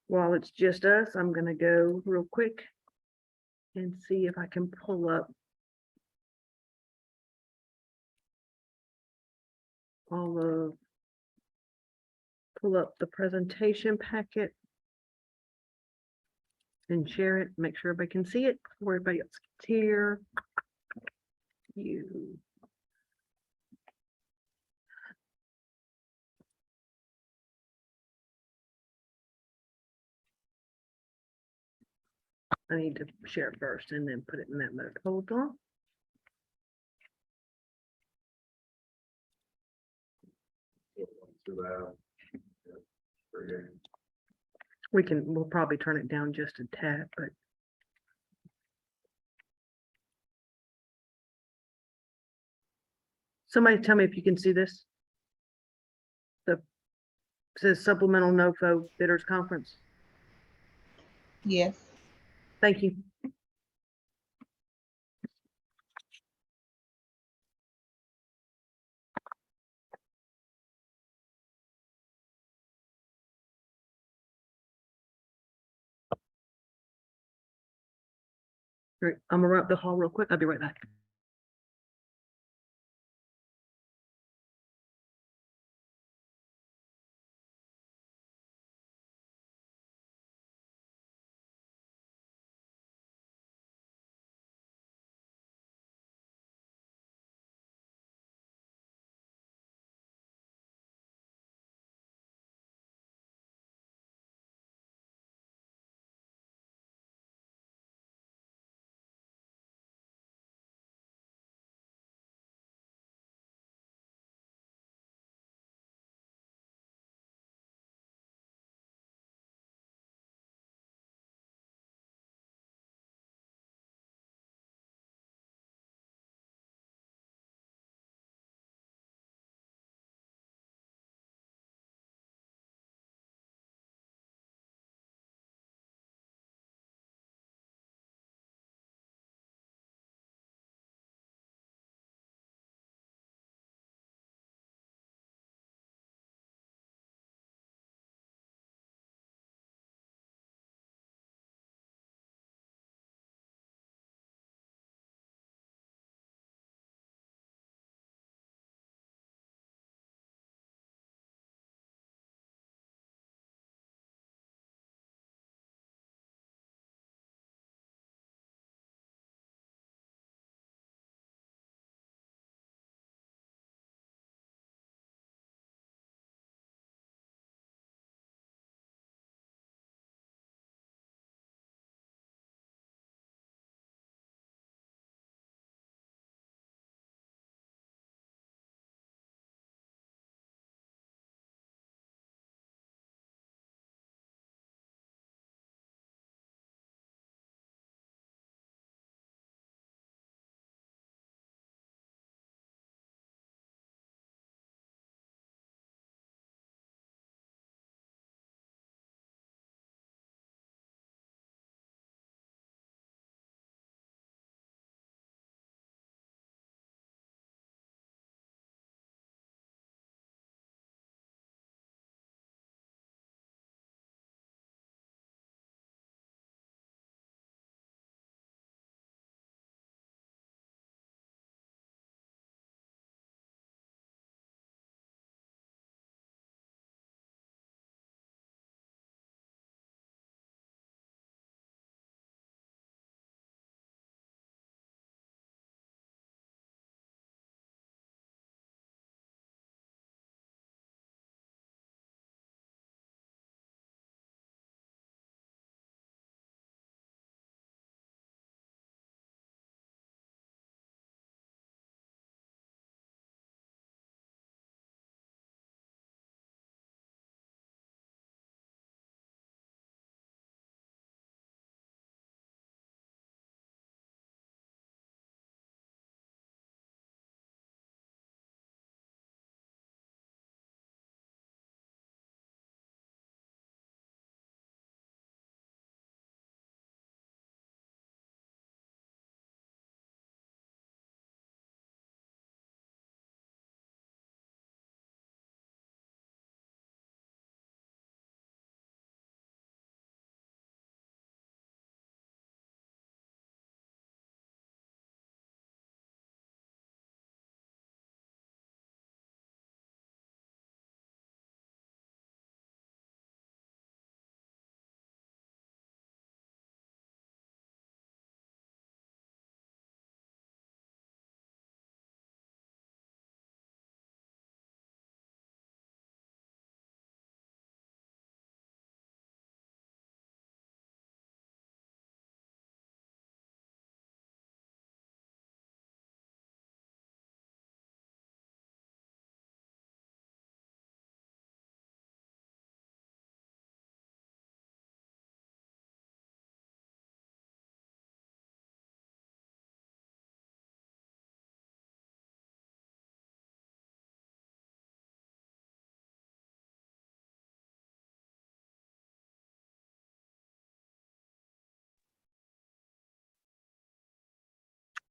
While it's just us, I'm gonna go real quick and see if I can pull up pull up the presentation packet and share it, make sure everybody can see it before everybody else gets here. You. I need to share it first and then put it in that mode. Hold on. We'll probably turn it down just a tad, but. Somebody tell me if you can see this. It says supplemental NOFO bidders conference. Yes. Thank you. All right, I'm gonna run up the hall real quick. I'll be right back.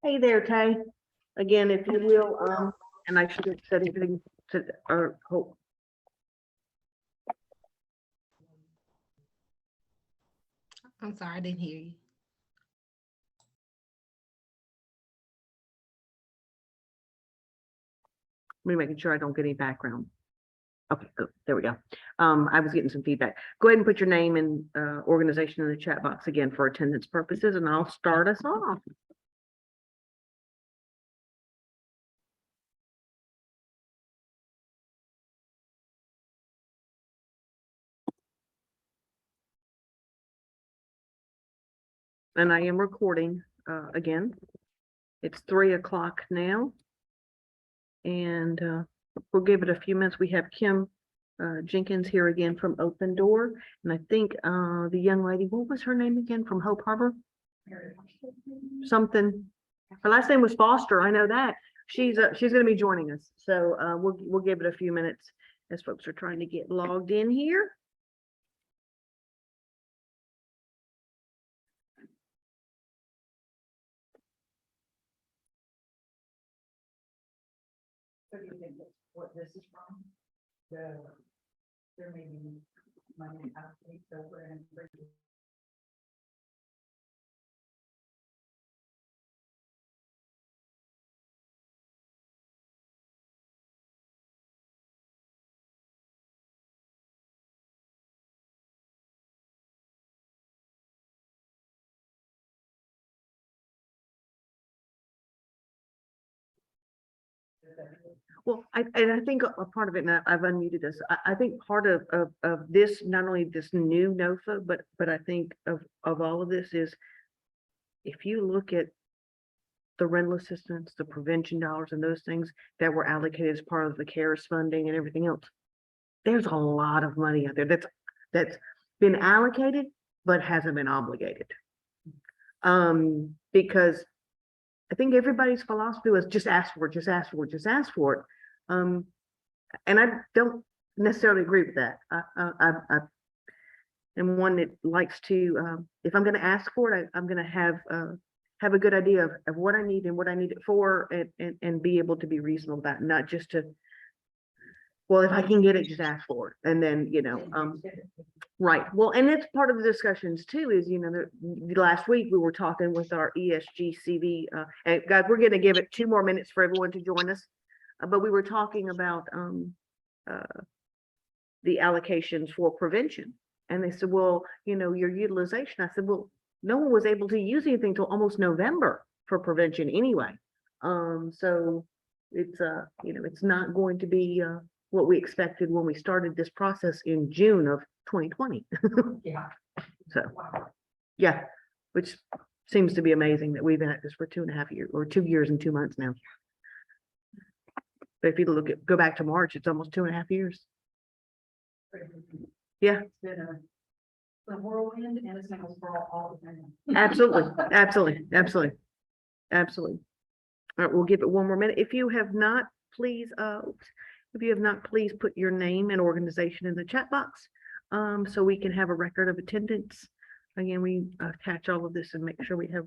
Hey there, Tay. Again, if you will, and I should have said anything to, or hope. I'm sorry, I didn't hear you. Me making sure I don't get any background. Okay, good. There we go. I was getting some feedback. Go ahead and put your name and organization in the chat box again for attendance purposes, and I'll start us off. And I am recording again. It's 3 o'clock now. And we'll give it a few minutes. We have Kim Jenkins here again from Open Door. And I think the young lady, what was her name again, from Hope Harbor? Something. Her last name was Foster. I know that. She's going to be joining us. So we'll give it a few minutes as folks are trying to get logged in here. So do you think that's what this is from? There may be money allocated over and. Well, I think a part of it, and I've unmuted us. I think part of this, not only this new NOFA, but I think of all of this is, if you look at the rental assistance, the prevention dollars, and those things that were allocated as part of the CARES funding and everything else, there's a lot of money out there that's been allocated but hasn't been obligated. Because I think everybody's philosophy was just ask for it, just ask for it, just ask for it. And I don't necessarily agree with that. I am one that likes to, if I'm going to ask for it, I'm going to have a good idea of what I need and what I need it for, and be able to be reasonable about it, not just to, well, if I can get it, just ask for it. And then, right. Well, and it's part of the discussions too, is, the last week we were talking with our ESGCV, and guys, we're going to give it 2 more minutes for everyone to join us. But we were talking about the allocations for prevention. And they said, well, your utilization. I said, well, no one was able to use anything until almost November for prevention anyway. So it's, it's not going to be what we expected when we started this process in June of 2020. Yeah. So, yeah, which seems to be amazing that we've been at this for 2.5 years, or 2 years and 2 months now. But if you go back to March, it's almost 2.5 years. Yeah. It's been a whirlwind, and it's gonna sprawl all the time. Absolutely, absolutely, absolutely, absolutely. All right, we'll give it 1 more minute. If you have not, please put your name and organization in the chat box, so we can have a record of attendance. Again, we attach all of this and make sure we have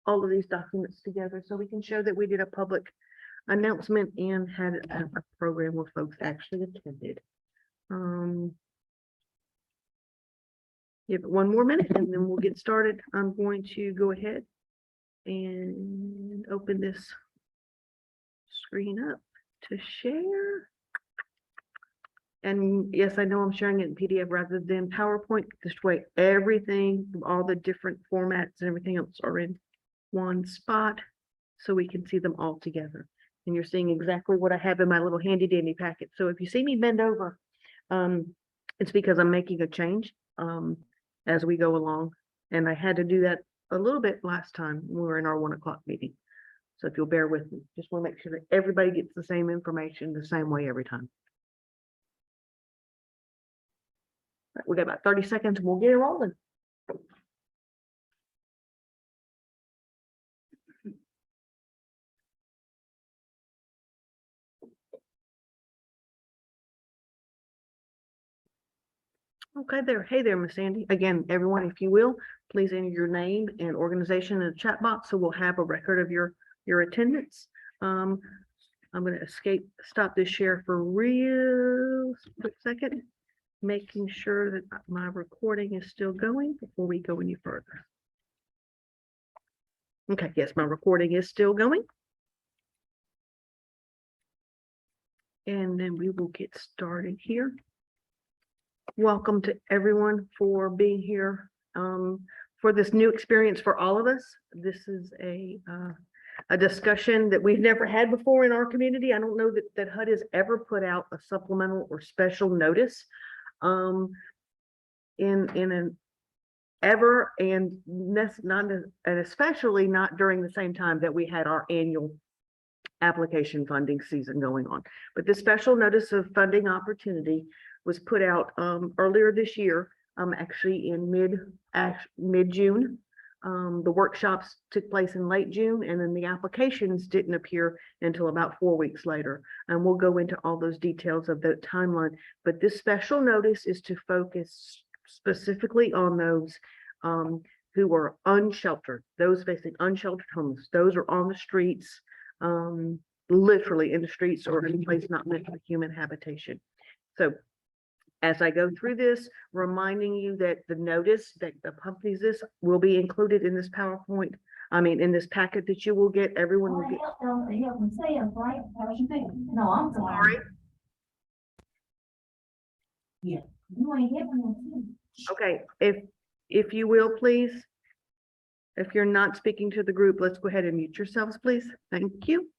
all of these documents together so we can show that we did a public announcement and had a program where folks actually attended. Give it 1 more minute and then we'll get started. I'm going to go ahead and open this screen up to share. And yes, I know I'm sharing it in PDF rather than PowerPoint. This way, everything, all the different formats and everything else are in one spot so we can see them all together. And you're seeing exactly what I have in my little handy dandy packet. So if you see me bend over, it's because I'm making a change as we go along. And I had to do that a little bit last time when we were in our 1 o'clock meeting. So if you'll bear with me, just want to make sure that everybody gets the same information the same way every time. Right, we got about 30 seconds and we'll get it rolling. Okay there. Hey there, Miss Sandy. Again, everyone, if you will, please enter your name and organization in the chat box so we'll have a record of your your attendance. I'm going to stop this share for real quick second, making sure that my recording is still going before we go any further. Okay, yes, my recording is still going. And then we will get started here. Welcome to everyone for being here for this new experience for all of us. This is a discussion that we've never had before in our community. I don't know that HUD has ever put out a supplemental or special notice in an ever, and especially not during the same time that we had our annual application funding season going on. But this special notice of funding opportunity was put out earlier this year, actually in mid-June. The workshops took place in late June, and then the applications didn't appear until about 4 weeks later. And we'll go into all those details of the timeline. But this special notice is to focus specifically on those who are unsheltered, those facing unsheltered homeless, those are on the streets, literally in the streets or in a place not meant for human habitation. So as I go through this, reminding you that the notice that accompanies this will be included in this PowerPoint. I mean, in this packet that you will get, everyone will get. No, I'm sorry. Yeah. You ain't hitting. Okay, if you will, please. If you're not speaking to the group, let's go ahead and mute yourselves, please. Thank you.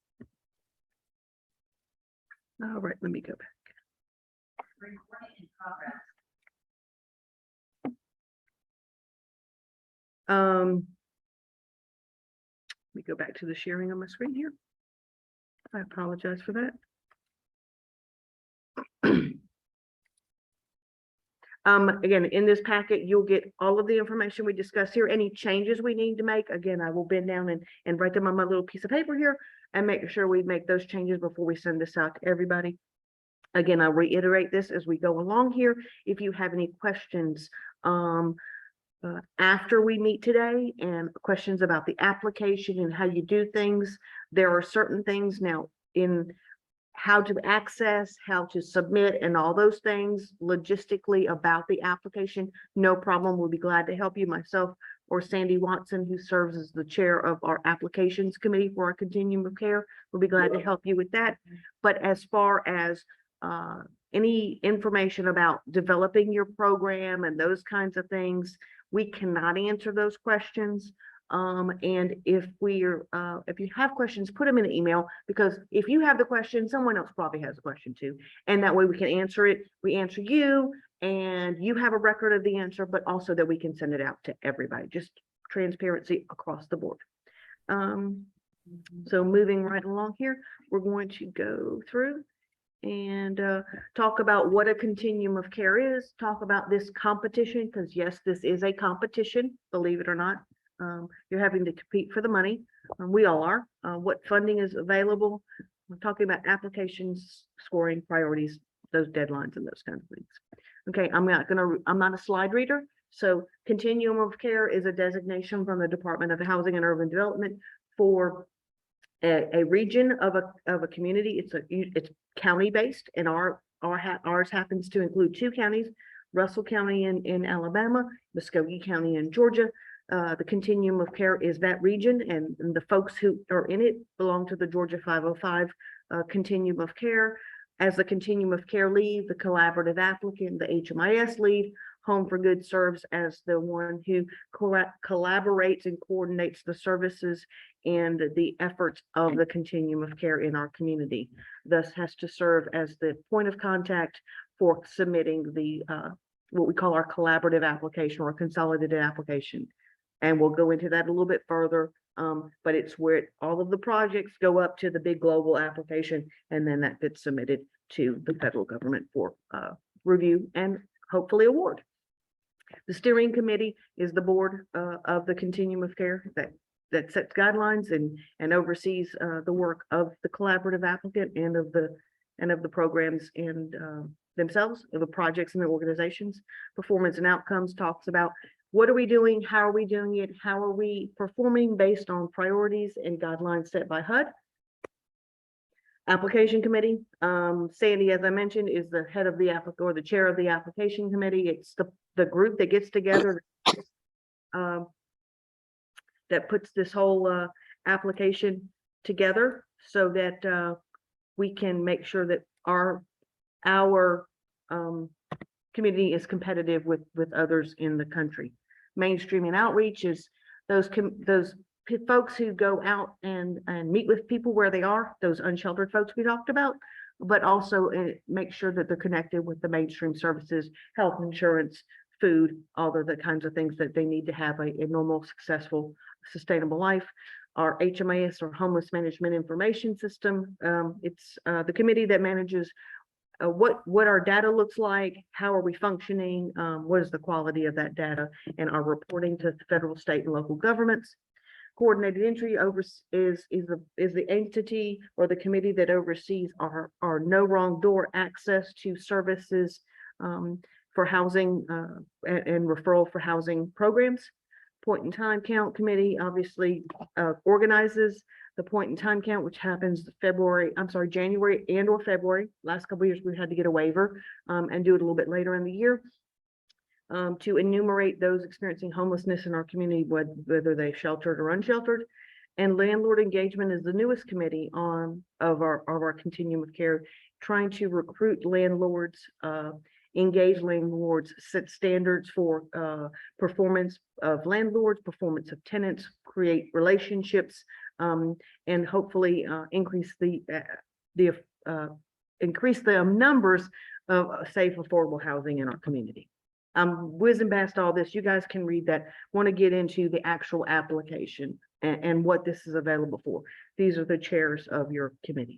All right, let me go back. Let me go back to the sharing on my screen here. I apologize for that. Again, in this packet, you'll get all of the information we discussed here. Any changes we need to make, again, I will bend down and write them on my little piece of paper here and make sure we make those changes before we send this out to everybody. Again, I'll reiterate this as we go along here. If you have any questions after we meet today and questions about the application and how you do things, there are certain things now in how to access, how to submit, and all those things logistically about the application. No problem. We'll be glad to help you, myself or Sandy Watson, who serves as the chair of our applications committee for our continuum of care. We'll be glad to help you with that. But as far as any information about developing your program and those kinds of things, we cannot answer those questions. And if you have questions, put them in an email, because if you have the question, someone else probably has a question too. And that way we can answer it. We answer you and you have a record of the answer, but also that we can send it out to everybody. Just transparency across the board. So moving right along here, we're going to go through and talk about what a continuum of care is, talk about this competition, because yes, this is a competition, believe it or not. You're having to compete for the money. We all are. What funding is available. We're talking about applications, scoring, priorities, those deadlines and those kinds of things. Okay, I'm not a slide reader. So continuum of care is a designation from the Department of Housing and Urban Development for a region of a community. It's county based, and ours happens to include 2 counties, Russell County in Alabama, Muskogee County in Georgia. The continuum of care is that region, and the folks who are in it belong to the Georgia 505 continuum of care. As the continuum of care lead, the collaborative applicant, the HMIS lead, Home for Good serves as the one who collaborates and coordinates the services and the efforts of the continuum of care in our community. Thus has to serve as the point of contact for submitting the what we call our collaborative application or consolidated application. And we'll go into that a little bit further, but it's where all of the projects go up to the big global application, and then that gets submitted to the federal government for review and hopefully award. The steering committee is the board of the continuum of care that sets guidelines and oversees the work of the collaborative applicant and of the programs and themselves, of the projects and the organizations. Performance and outcomes talks about what are we doing? How are we doing it? How are we performing based on priorities and guidelines set by HUD? Application committee, Sandy, as I mentioned, is the head of the or the chair of the application committee. It's the group that gets together that puts this whole application together so that we can make sure that our community is competitive with others in the country. Mainstreaming outreach is those folks who go out and meet with people where they are, those unsheltered folks we talked about, but also make sure that they're connected with the mainstream services, health insurance, food, all of the kinds of things that they need to have a normal, successful, sustainable life. Our HMIS, or Homeless Management Information System, it's the committee that manages what our data looks like, how are we functioning, what is the quality of that data, and our reporting to the federal, state, and local governments. Coordinated entry is the entity or the committee that oversees our no wrong door access to services for housing and referral for housing programs. Point in time count committee obviously organizes the point in time count, which happens January and or February. Last couple of years, we had to get a waiver and do it a little bit later in the year to enumerate those experiencing homelessness in our community, whether they're sheltered or unsheltered. And landlord engagement is the newest committee of our continuum of care, trying to recruit landlords, engage landlords, set standards for performance of landlords, performance of tenants, create relationships, and hopefully increase the numbers of safe, affordable housing in our community. I'm whizzing past all this. You guys can read that. Want to get into the actual application and what this is available for. These are the chairs of your committees.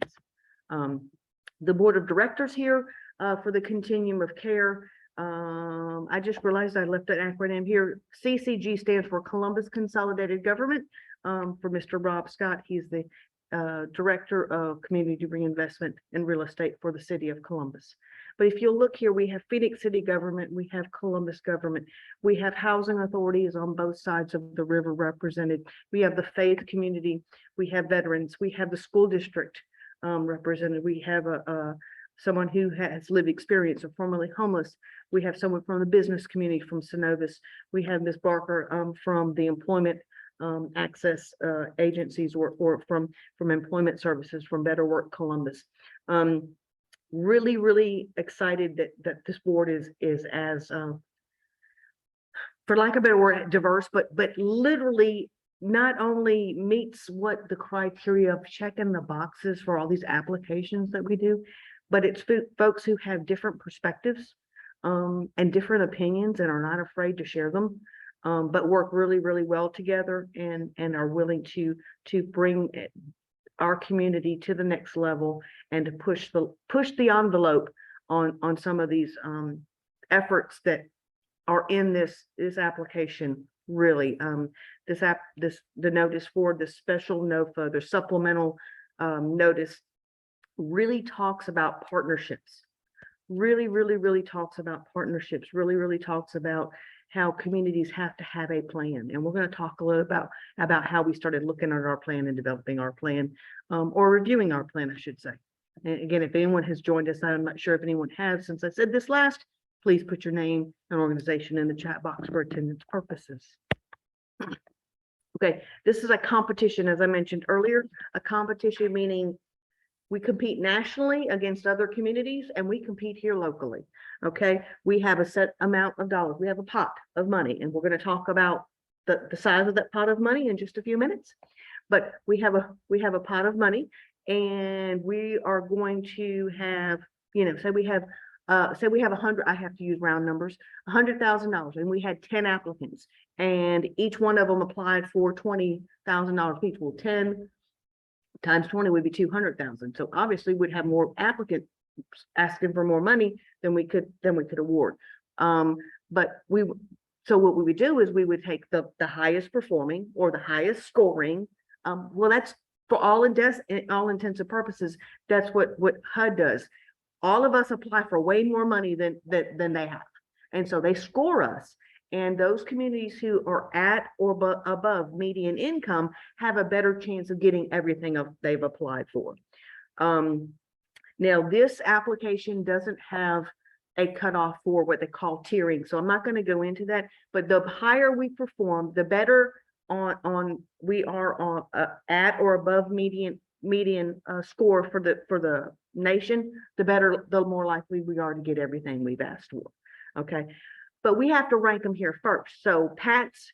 The board of directors here for the continuum of care. I just realized I left that acronym here. CCG stands for Columbus Consolidated Government. For Mr. Rob Scott, he's the Director of Community Reinvestment and Real Estate for the City of Columbus. But if you look here, we have Phoenix City government, we have Columbus government, we have housing authorities on both sides of the river represented. We have the faith community, we have veterans, we have the school district represented. We have someone who has lived experience or formerly homeless. We have someone from the business community from Synovus. We have Ms. Barker from the employment access agencies or from employment services from Better Work Columbus. Really excited that this board is as for lack of a better word, diverse, but literally not only meets what the criteria of checking the boxes for all these applications that we do, but it's folks who have different perspectives and different opinions and are not afraid to share them, but work really well together and are willing to bring our community to the next level and to push the envelope on some of these efforts that are in this application. Really, the notice for the special NOFO, the supplemental notice, really talks about partnerships. Really talks about partnerships. Really talks about how communities have to have a plan. And we're going to talk a little about how we started looking at our plan and developing our plan, or reviewing our plan, I should say. And again, if anyone has joined us, I'm not sure if anyone has since I said this last, please put your name and organization in the chat box for attendance purposes. Okay, this is a competition, as I mentioned earlier, a competition meaning we compete nationally against other communities and we compete here locally. Okay, we have a set amount of dollars. We have a pot of money, and we're going to talk about the size of that pot of money in just a few minutes. But we have a pot of money, and we are going to have, say we have 100, I have to use round numbers, $100,000, and we had 10 applicants, and each one of them applied for $20,000 each. Well, 10 times 20 would be 200,000. So obviously we'd have more applicants asking for more money than we could award. So what we would do is we would take the highest performing or the highest scoring. Well, that's for all intents and purposes, that's what HUD does. All of us apply for way more money than they have. And so they score us. And those communities who are at or above median income have a better chance of getting everything they've applied for. Now, this application doesn't have a cutoff for what they call tiering, so I'm not going to go into that. But the higher we perform, the better we are on at or above median score for the nation, the better, the more likely we are to get everything we've asked for. Okay, but we have to rank them here first. So Pat's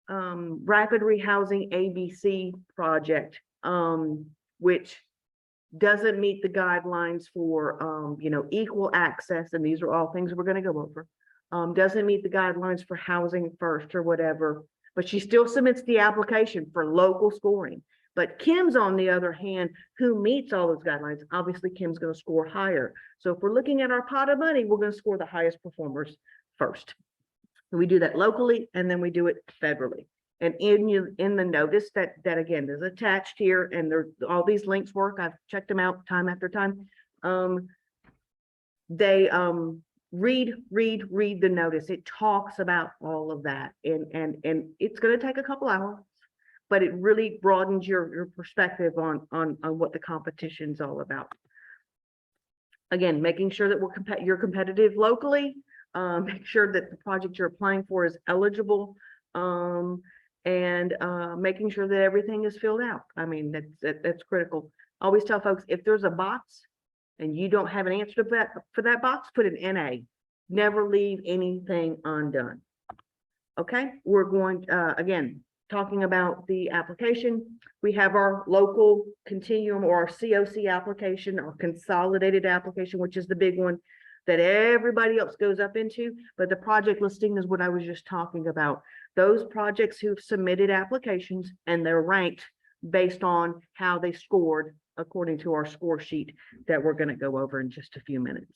rapid rehousing ABC project, which doesn't meet the guidelines for equal access, and these are all things we're going to go over. Doesn't meet the guidelines for housing first or whatever, but she still submits the application for local scoring. But Kim's, on the other hand, who meets all those guidelines, obviously Kim's going to score higher. So if we're looking at our pot of money, we're going to score the highest performers first. And we do that locally, and then we do it federally. And in the notice that again is attached here, and there all these links work. I've checked them out time after time. They read the notice. It talks about all of that, and it's going to take a couple hours, but it really broadens your perspective on what the competition's all about. Again, making sure that you're competitive locally. Make sure that the project you're applying for is eligible. And making sure that everything is filled out. I mean, that's critical. I always tell folks, if there's a box and you don't have an answer to for that box, put an NA. Never leave anything undone. Okay, we're going, again, talking about the application. We have our local continuum, or our CoC application, or consolidated application, which is the big one that everybody else goes up into. But the project listing is what I was just talking about. Those projects who've submitted applications, and they're ranked based on how they scored according to our score sheet that we're going to go over in just a few minutes.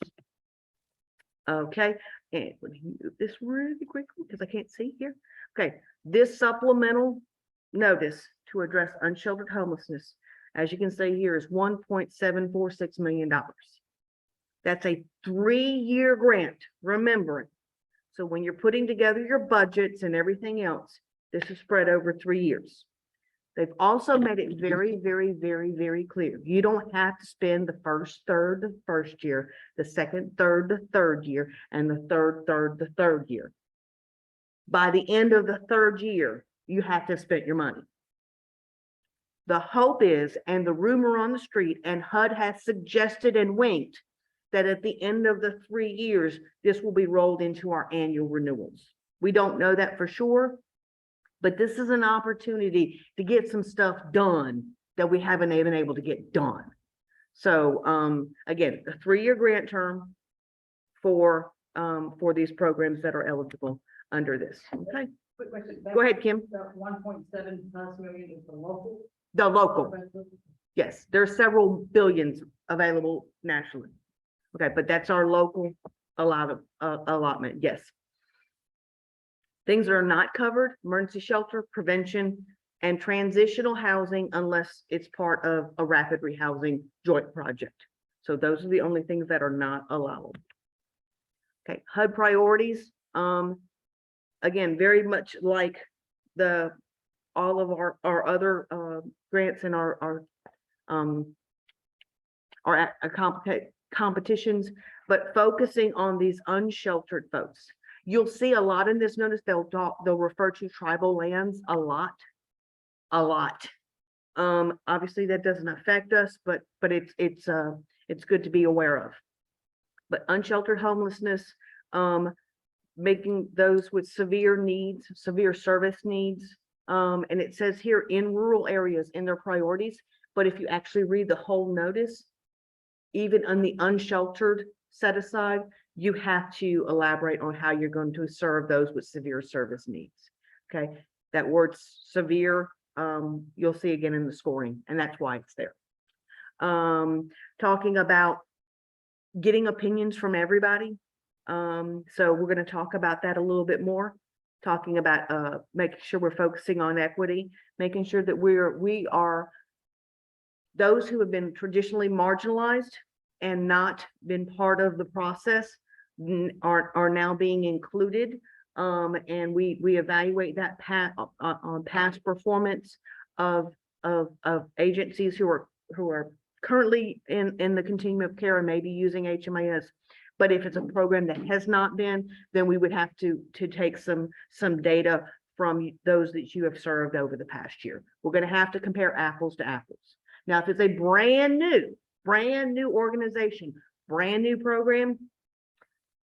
Okay, and let me move this really quickly because I can't see here. Okay, this supplemental notice to address unsheltered homelessness, as you can see here, is $1.746 million. That's a 3-year grant, remembering. So when you're putting together your budgets and everything else, this is spread over 3 years. They've also made it very, very, very, very clear. You don't have to spend the first third the first year, the second third the third year, and the third third the third year. By the end of the third year, you have to have spent your money. The hope is, and the rumor on the street, and HUD has suggested and winked, that at the end of the 3 years, this will be rolled into our annual renewals. We don't know that for sure, but this is an opportunity to get some stuff done that we haven't been able to get done. So again, a 3-year grant term for these programs that are eligible under this. Okay, Quick question. go ahead, Kim. That 1.7+ million is the local. The local, yes, there's several billions available nationally. Okay, but that's our local allotment, yes. Things that are not covered: emergency shelter, prevention, and transitional housing, unless it's part of a rapid rehousing joint project. So those are the only things that are not allowable. Okay, HUD priorities. Again, very much like all of our other grants and our competitions, but focusing on these unsheltered folks. You'll see a lot in this notice. They'll refer to tribal lands a lot. Obviously that doesn't affect us, but it's good to be aware of. But unsheltered homelessness, making those with severe needs, severe service needs, and it says here in rural areas in their priorities. But if you actually read the whole notice, even on the unsheltered set aside, you have to elaborate on how you're going to serve those with severe service needs. Okay, that word severe, you'll see again in the scoring, and that's why it's there. Talking about getting opinions from everybody. So we're going to talk about that a little bit more, talking about making sure we're focusing on equity, making sure that we are those who have been traditionally marginalized and not been part of the process are now being included. And we evaluate that on past performance of agencies who are currently in the continuum of care and maybe using HMIS. But if it's a program that has not been, then we would have to take some data from those that you have served over the past year. We're going to have to compare apples to apples. Now, if it's a brand new organization, brand new program,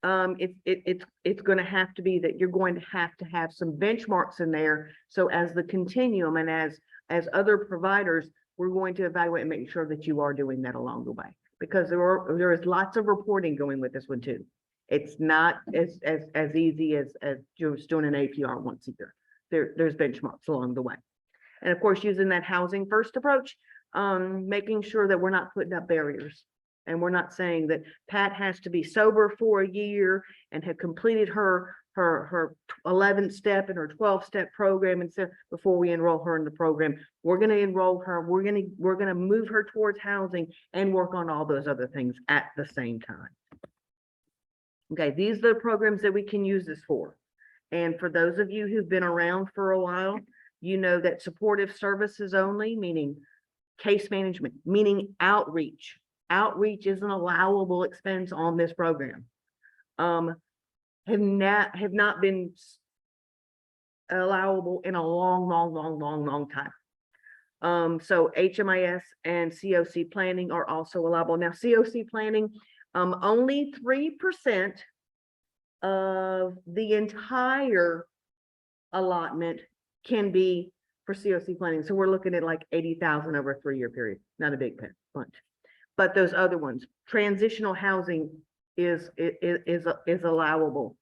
it's going to have to be that you're going to have some benchmarks in there. So as the continuum and as other providers, we're going to evaluate and make sure that you are doing that along the way, because there is lots of reporting going with this one too. It's not as easy as just doing an APR once a year. There's benchmarks along the way. And of course, using that housing first approach, making sure that we're not putting up barriers. And we're not saying that Pat has to be sober for a year and have completed her 11th step and her 12-step program and so before we enroll her in the program. We're going to enroll her. We're going to move her towards housing and work on all those other things at the same time. Okay, these are the programs that we can use this for. And for those of you who've been around for a while, you know that supportive services only, meaning case management, meaning outreach. Outreach is an allowable expense on this program. Have not been allowable in a long time. So HMIS and CoC planning are also allowable. Now, CoC planning, only 3% of the entire allotment can be for CoC planning. So we're looking at like 80,000 over a 3-year period, not a big bunch. But those other ones, transitional housing is allowable.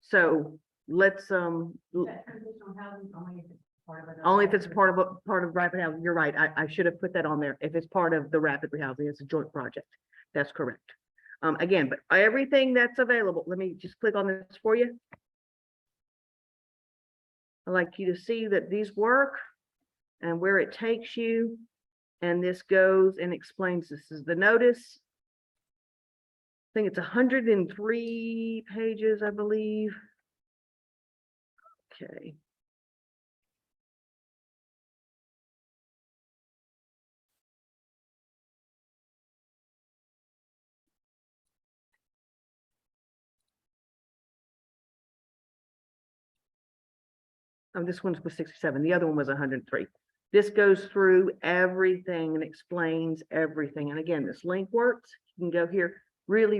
So let's That transitional housing only if it's part of rapid housing. You're right. I should have put that on there. If it's part of the rapid housing, it's a joint project. That's correct. Again, but everything that's available. Let me just click on this for you. I'd like you to see that these work and where it takes you. And this goes and explains, this is the notice. I think it's 103 pages, I believe. Okay. Oh, this one was 67. The other one was 103. This goes through everything and explains everything. And again, this link works. You can go here. Really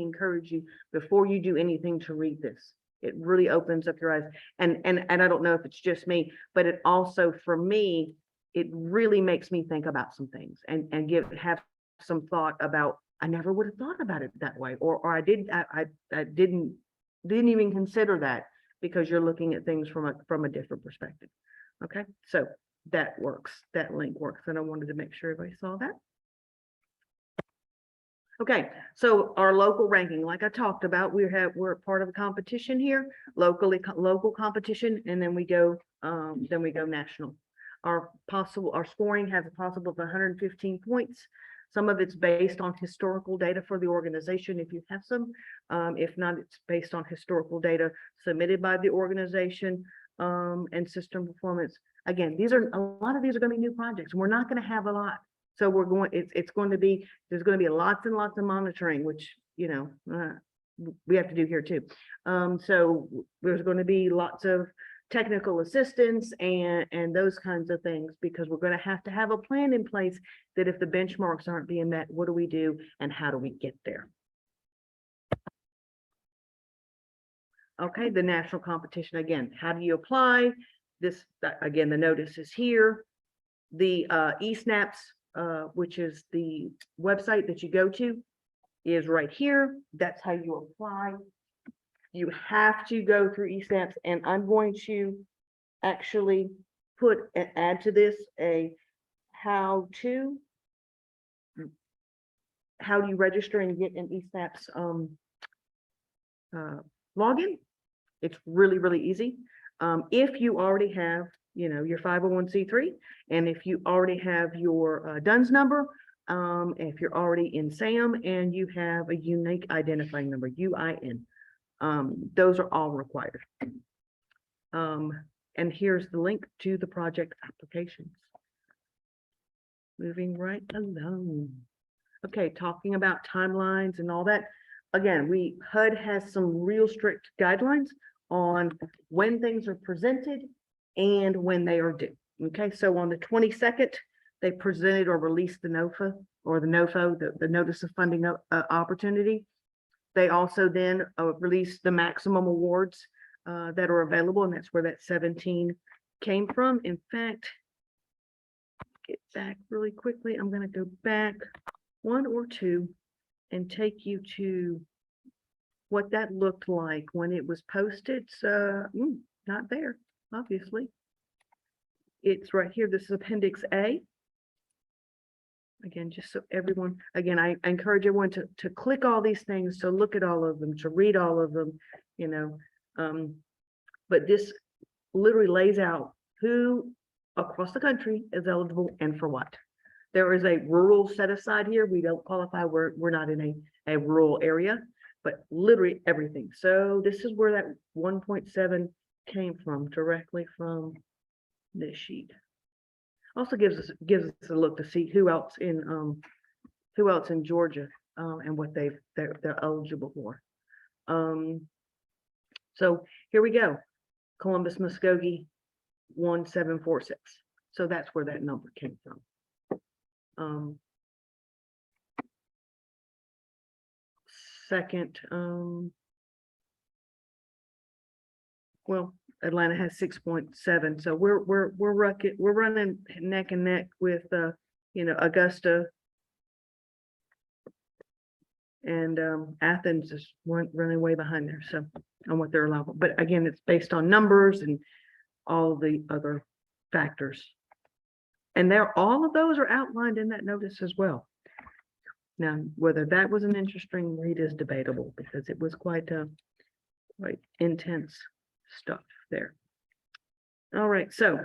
encourage you before you do anything to read this. It really opens up your eyes. And I don't know if it's just me, but it also, for me, it really makes me think about some things and have some thought about, I never would have thought about it that way, or I didn't even consider that, because you're looking at things from a different perspective. Okay, so that works. That link works, and I wanted to make sure everybody saw that. Okay, so our local ranking, like I talked about, we're part of a competition here, local competition, and then we go national. Our scoring has a possible of 115 points. Some of it's based on historical data for the organization, if you have some. If not, it's based on historical data submitted by the organization, and system performance. Again, a lot of these are going to be new projects. We're not going to have a lot. So there's going to be lots and lots of monitoring, which, you know, we have to do here too. So there's going to be lots of technical assistance and those kinds of things, because we're going to have a plan in place that if the benchmarks aren't being met, what do we do and how do we get there? Okay, the national competition, again, how do you apply this? Again, the notice is here. The eSNAPS, which is the website that you go to, is right here. That's how you apply. You have to go through eSNAPS, and I'm going to actually add to this a how do you register and get an eSNAPS login. It's really easy. If you already have, you know, your 501c3, and if you already have your DUNS number, If you're already in SAM and you have a unique identifying number, UIN, those are all required. And here's the link to the project applications. Moving right along. Okay, talking about timelines and all that. Again, HUD has some real strict guidelines on when things are presented and when they are due. Okay, so on the 22nd, they presented or released the NOFO or the NOFO, the Notice of Funding Opportunity. They also then released the maximum awards that are available, and that's where that 17 came from. In fact, get back really quickly. I'm going to go back one or two and take you to what that looked like when it was posted. So not there, obviously. It's right here. This is Appendix A. Again, just so everyone, again, I encourage everyone to click all these things, to look at all of them, to read all of them, you know. But this literally lays out who across the country is eligible and for what. There is a rural set aside here. We don't qualify. We're not in a rural area, but literally everything. So this is where that 1.7 came from, directly from this sheet. Also gives us a look to see who else in Georgia and what they're eligible for. So here we go. Columbus, Muskogee, 1746. So that's where that number came from. Second, well, Atlanta has 6.7. So we're running neck and neck with you know, Augusta and Athens is running way behind there. So on what they're allowable, but again, it's based on numbers and all the other factors. And all of those are outlined in that notice as well. Now, whether that was an interesting read is debatable because it was quite intense stuff there. All right, so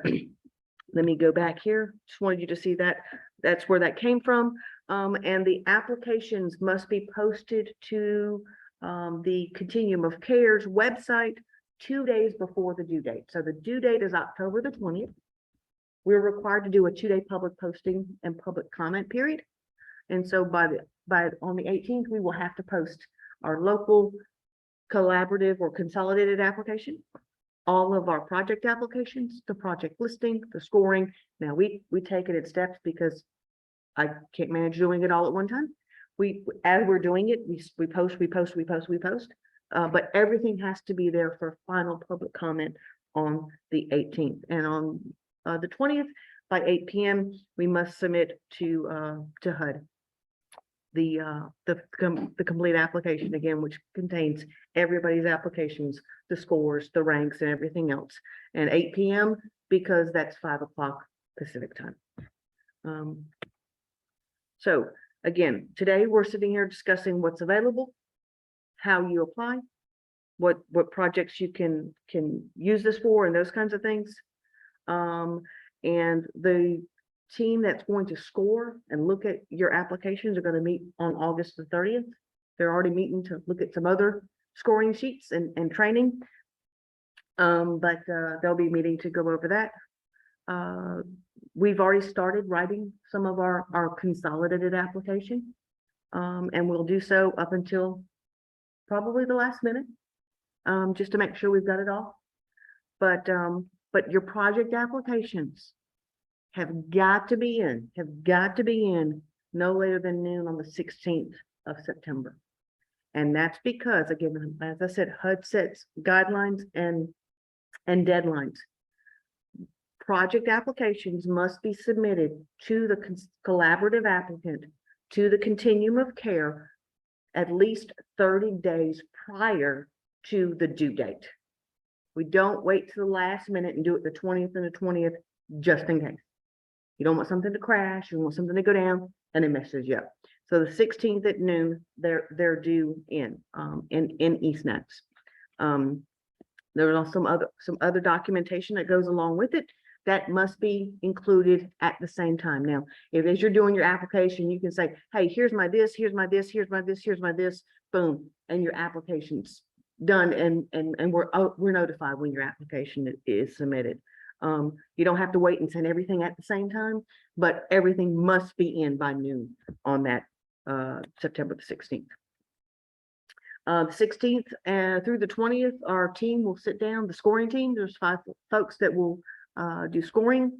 let me go back here. Just wanted you to see that. That's where that came from. And the applications must be posted to the Continuum of Care's website 2 days before the due date. So the due date is October the 20th. We're required to do a 2-day public posting and public comment period. And so on the 18th, we will have to post our local collaborative or consolidated application, all of our project applications, the project listing, the scoring. Now we take it in steps because I can't manage doing it all at one time. As we're doing it, we post, but everything has to be there for final public comment on the 18th. And on the 20th by 8 p.m. we must submit to HUD the complete application again, which contains everybody's applications, the scores, the ranks, and everything else. And 8 p.m. because that's 5 o'clock Pacific time. So again, today we're sitting here discussing what's available, how you apply, what projects you can use this for, and those kinds of things. And the team that's going to score and look at your applications are going to meet on August the 30th. They're already meeting to look at some other scoring sheets and training. But they'll be meeting to go over that. We've already started writing some of our consolidated application, and we'll do so up until probably the last minute, just to make sure we've got it all. But your project applications have got to be in no later than noon on the 16th of September. And that's because, again, as I said, HUD sets guidelines and deadlines. Project applications must be submitted to the collaborative applicant to the Continuum of Care at least 30 days prior to the due date. We don't wait to the last minute and do it the 20th and the 20th just in case. You don't want something to crash, you want something to go down and it messes you up. So the 16th at noon, they're due in East Nats. There are some other documentation that goes along with it. that must be included at the same time. Now, if as you're doing your application, you can say, hey, here's my this, here's my this, here's my this, here's my this, boom, and your application's done, and we're notified when your application is submitted. You don't have to wait and send everything at the same time, but everything must be in by noon on that September the 16th. The 16th through the 20th, our team will sit down, the scoring team, there's 5 folks that will do scoring,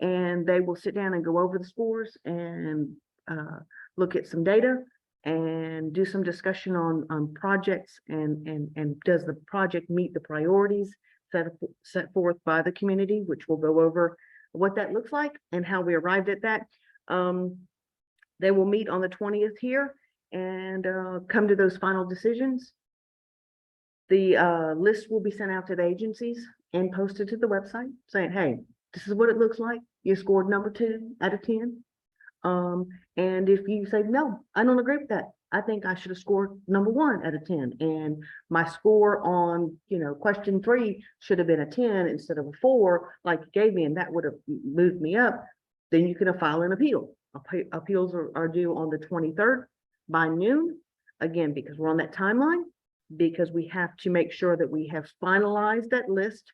and they will sit down and go over the scores and look at some data and do some discussion on projects and does the project meet the priorities set forth by the community, which we'll go over what that looks like and how we arrived at that. They will meet on the 20th here and come to those final decisions. The list will be sent out to the agencies and posted to the website saying, hey, this is what it looks like. You scored number 2 out of 10. And if you say, no, I don't agree with that, I think I should have scored number 1 out of 10. And my score on, question 3 should have been a 10 instead of a 4, like you gave me, and that would have moved me up. Then you can file an appeal. Appeals are due on the 23rd by noon. Again, because we're on that timeline, because we have to make sure that we have finalized that list,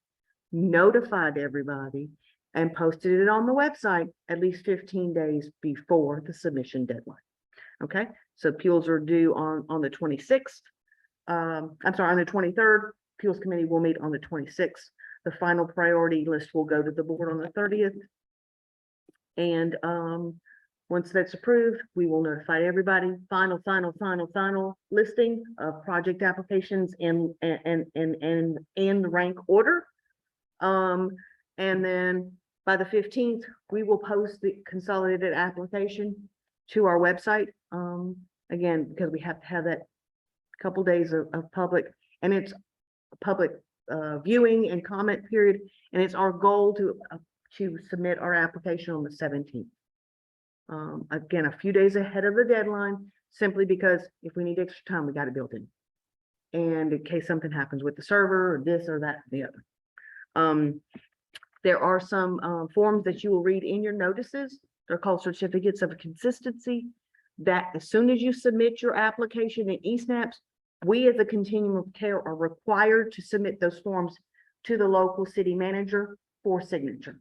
notified everybody, and posted it on the website at least 15 days before the submission deadline. Okay, so appeals are due on the 26th. I'm sorry, on the 23rd. Appeals committee will meet on the 26th. The final priority list will go to the board on the 30th. And once that's approved, we will notify everybody. Final listing of project applications in rank order. And then by the 15th, we will post the consolidated application to our website. Again, because we have to have that couple days of public, and it's public viewing and comment period. And it's our goal to submit our application on the 17th. Again, a few days ahead of the deadline, simply because if we need extra time, we got it built in. And in case something happens with the server or this or that, the other. There are some forms that you will read in your notices. They're called certificates of consistency, that as soon as you submit your application in eSnaps, we as a continuum of care are required to submit those forms to the local city manager for signature.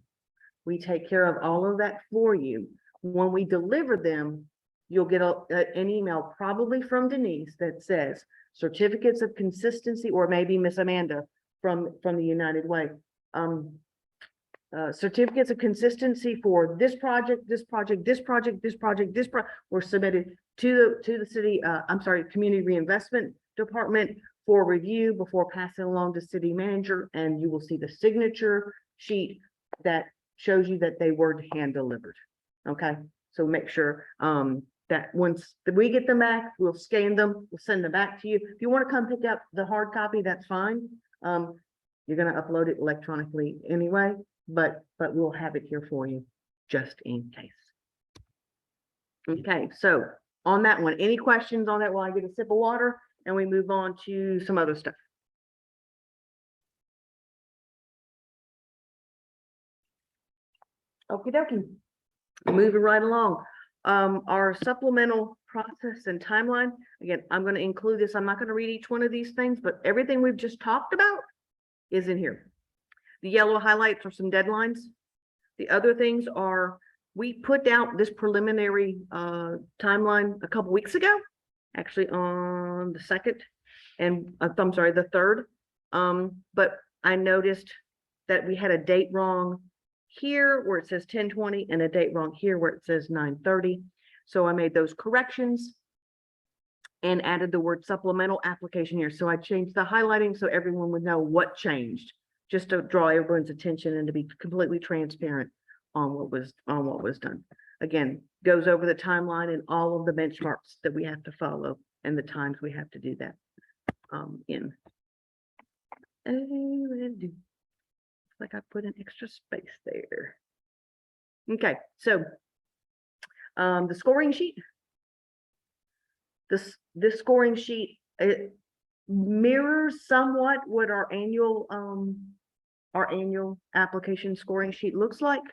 We take care of all of that for you. When we deliver them, you'll get an email probably from Denise that says certificates of consistency, or maybe Miss Amanda from the United Way. Certificates of consistency for this project, this project, this project, this project, were submitted to the city, community reinvestment department for review before passing along to city manager, and you will see the signature sheet that shows you that they were hand delivered. Okay, so make sure that once we get them back, we'll scan them, we'll send them back to you. If you want to come pick up the hard copy, that's fine. You're going to upload it electronically anyway, but we'll have it here for you just in case. Okay, so on that one, any questions on that while I get a sip of water and we move on to some other stuff? Okie dokie. Moving right along. Our supplemental process and timeline. Again, I'm going to include this. I'm not going to read each one of these things, but everything we've just talked about is in here. The yellow highlights are some deadlines. The other things are, we put out this preliminary timeline a couple weeks ago, actually on the 2nd, and I'm sorry, the 3rd. But I noticed that we had a date wrong here where it says 10/20 and a date wrong here where it says 9/30. So I made those corrections and added the word supplemental application here. So I changed the highlighting so everyone would know what changed, just to draw everyone's attention and to be completely transparent on what was done. Again, goes over the timeline and all of the benchmarks that we have to follow and the times we have to do that in. Like I put an extra space there. Okay, so the scoring sheet. This scoring sheet, it mirrors somewhat what our annual our annual application scoring sheet looks like.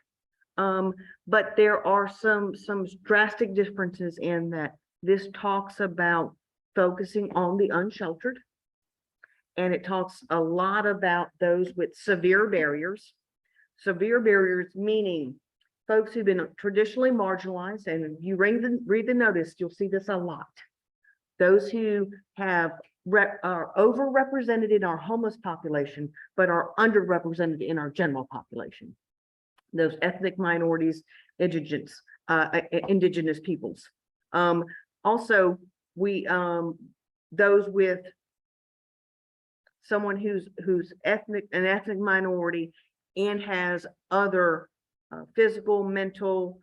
But there are some drastic differences in that this talks about focusing on the unsheltered. And it talks a lot about those with severe barriers. Severe barriers meaning folks who've been traditionally marginalized, and if you read the notice, you'll see this a lot. Those who are overrepresented in our homeless population, but are underrepresented in our general population. Those ethnic minorities, indigenous peoples. Also, those with someone who's an ethnic minority and has other physical, mental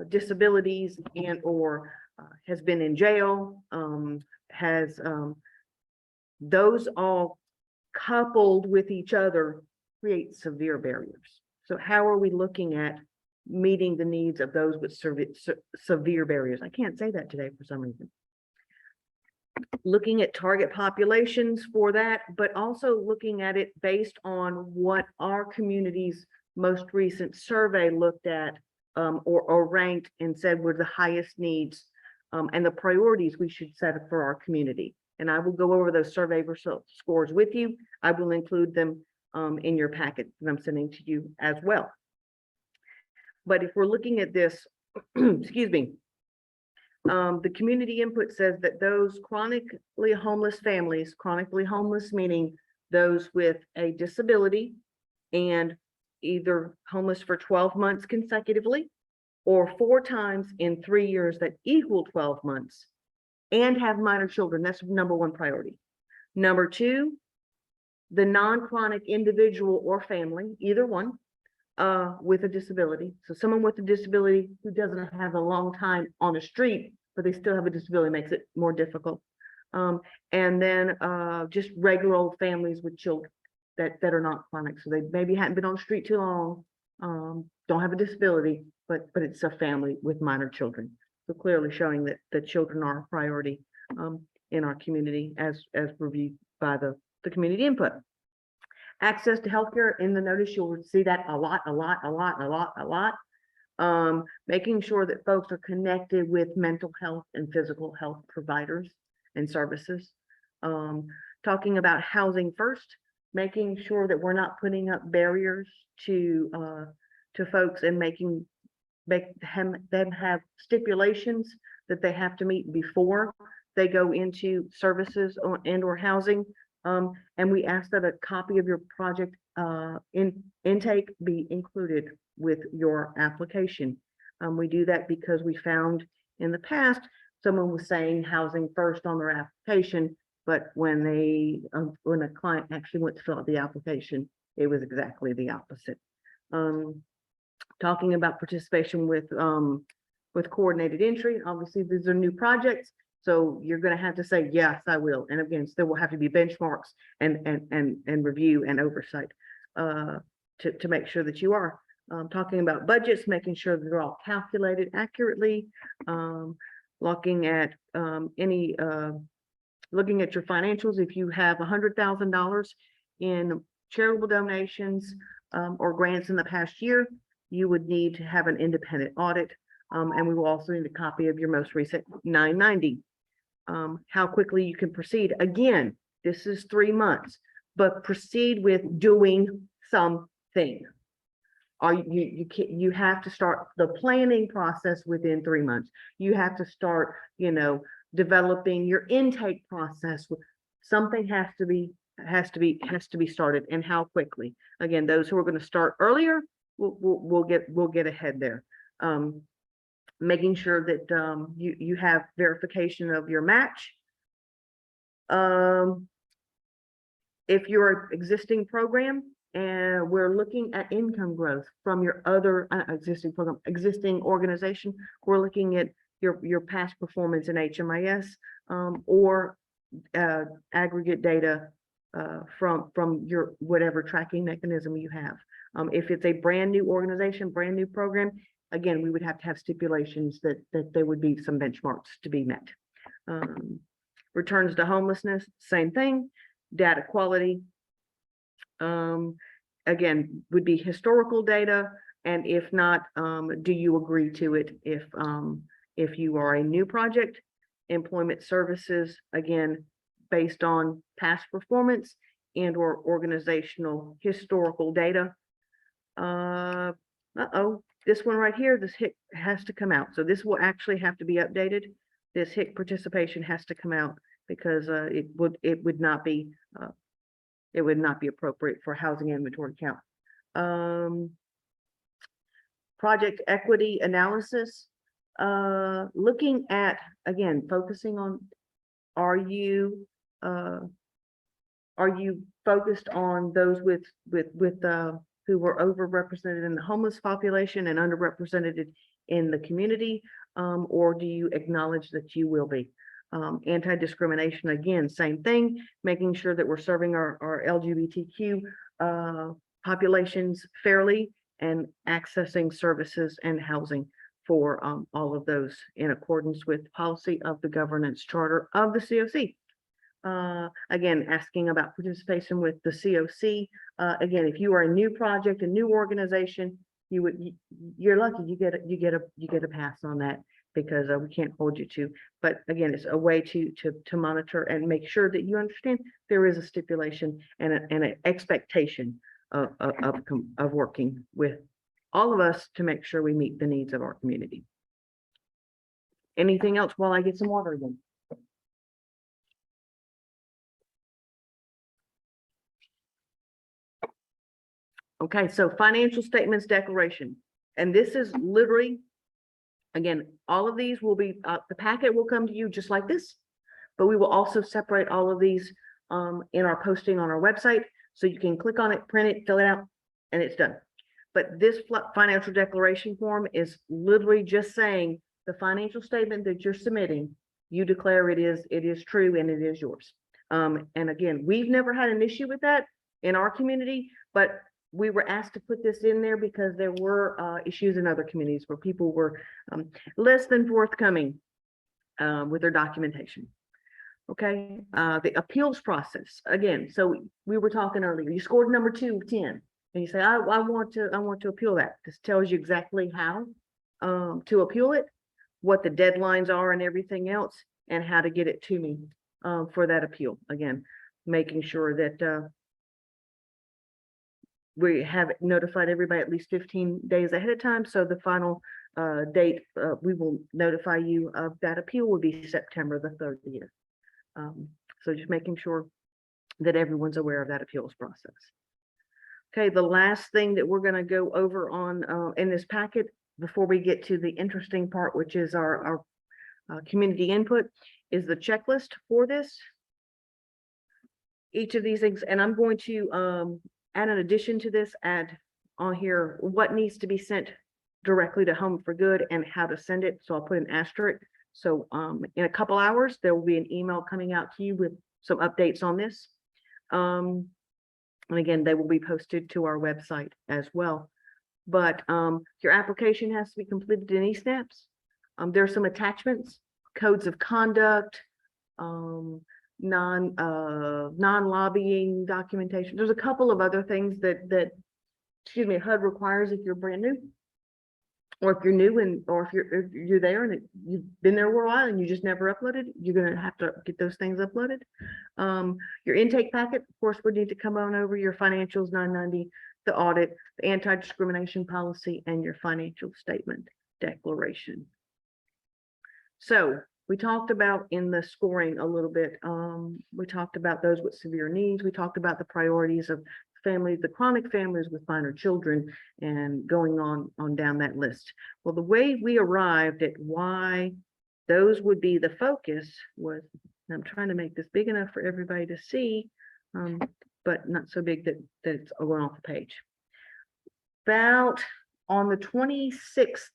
disabilities and or has been in jail, those all coupled with each other create severe barriers. So how are we looking at meeting the needs of those with severe barriers? I can't say that today for some reason. Looking at target populations for that, but also looking at it based on what our community's most recent survey looked at or ranked and said were the highest needs and the priorities we should set for our community. And I will go over those survey results scores with you. I will include them in your packet that I'm sending to you as well. But if we're looking at this, excuse me, the community input says that those chronically homeless families, chronically homeless meaning those with a disability and either homeless for 12 months consecutively or 4 times in 3 years that equal 12 months and have minor children, that's number 1 priority. Number 2, the non-chronic individual or family, either one, with a disability. So someone with a disability who doesn't have a long time on the street, but they still have a disability makes it more difficult. And then just regular old families with children that are not chronic. So they maybe hadn't been on the street too long, don't have a disability, but it's a family with minor children. So clearly showing that the children are a priority in our community as reviewed by the community input. Access to healthcare, in the notice, you'll see that a lot. Making sure that folks are connected with mental health and physical health providers and services. Talking about housing first, making sure that we're not putting up barriers to folks and making them have stipulations that they have to meet before they go into services or housing. And we ask that a copy of your project intake be included with your application. We do that because we found in the past someone was saying housing first on their application, but when a client actually went to fill out the application, it was exactly the opposite. Talking about participation with coordinated entry, obviously these are new projects. So you're going to have to say, yes, I will. And again, there will have to be benchmarks and review and oversight to make sure that you are. Talking about budgets, making sure that they're all calculated accurately, looking at looking at your financials. If you have $100,000 in charitable donations or grants in the past year, you would need to have an independent audit. And we will also need a copy of your most recent 990. How quickly you can proceed. Again, this is 3 months, but proceed with doing something. You have to start the planning process within 3 months. You have to start, developing your intake process. Something has to be started, and how quickly. Again, those who are going to start earlier, we'll get ahead there. Making sure that you have verification of your match. If you're an existing program and we're looking at income growth from your other existing organization, we're looking at your past performance in HMIS or aggregate data from your whatever tracking mechanism you have. If it's a brand new organization, brand new program, again, we would have to have stipulations that there would be some benchmarks to be met. Returns to homelessness, same thing. Data quality. again, would be historical data, and if not, do you agree to it if you are a new project? Employment services, again, based on past performance and or organizational historical data. This one right here, this HIC has to come out. So this will actually have to be updated. This HIC participation has to come out because it would not be appropriate for housing inventory count. Project equity analysis, looking at, again, focusing on, are you focused on those with who were overrepresented in the homeless population and underrepresented in the community, or do you acknowledge that you will be? Anti-discrimination, again, same thing, making sure that we're serving our LGBTQ populations fairly and accessing services and housing for all of those in accordance with policy of the governance charter of the CoC. Again, asking about participation with the CoC. Again, if you are a new project, a new organization, you're lucky you get a pass on that, because we can't hold you to. But again, it's a way to monitor and make sure that you understand there is a stipulation and an expectation of working with all of us to make sure we meet the needs of our community. Anything else while I get some water again? Okay, so financial statements declaration. And this is literally, again, all of these will be, the packet will come to you just like this, but we will also separate all of these in our posting on our website. So you can click on it, print it, fill it out, and it's done. But this financial declaration form is literally just saying the financial statement that you're submitting, you declare it is true and it is yours. And again, we've never had an issue with that in our community, but we were asked to put this in there because there were issues in other communities where people were less than forthcoming with their documentation. Okay, the appeals process, again, so we were talking earlier, you scored number 2 of 10, and you say, I want to appeal that. This tells you exactly how to appeal it, what the deadlines are and everything else, and how to get it to me for that appeal. Again, making sure that we have notified everybody at least 15 days ahead of time. So the final date we will notify you of that appeal will be September the 30th. So just making sure that everyone's aware of that appeals process. Okay, the last thing that we're going to go over on in this packet before we get to the interesting part, which is our community input, is the checklist for this. Each of these things, and I'm going to add an addition to this, add on here what needs to be sent directly to Home for Good and how to send it. So I'll put an asterisk. So in a couple hours, there will be an email coming out to you with some updates on this. And again, they will be posted to our website as well. But your application has to be completed in eSnaps. There's some attachments, codes of conduct, non-lobbying documentation. There's a couple of other things that HUD requires if you're brand new, or if you're new or if you're there and you've been there for a while and you just never uploaded, you're going to have to get those things uploaded. Your intake packet, of course, would need to come on over, your financials 990, the audit, the anti-discrimination policy, and your financial statement declaration. So we talked about in the scoring a little bit, we talked about those with severe needs. We talked about the priorities of families, the chronic families with minor children, and going on down that list. Well, the way we arrived at why those would be the focus was, I'm trying to make this big enough for everybody to see, but not so big that it's going off the page. About on the 26th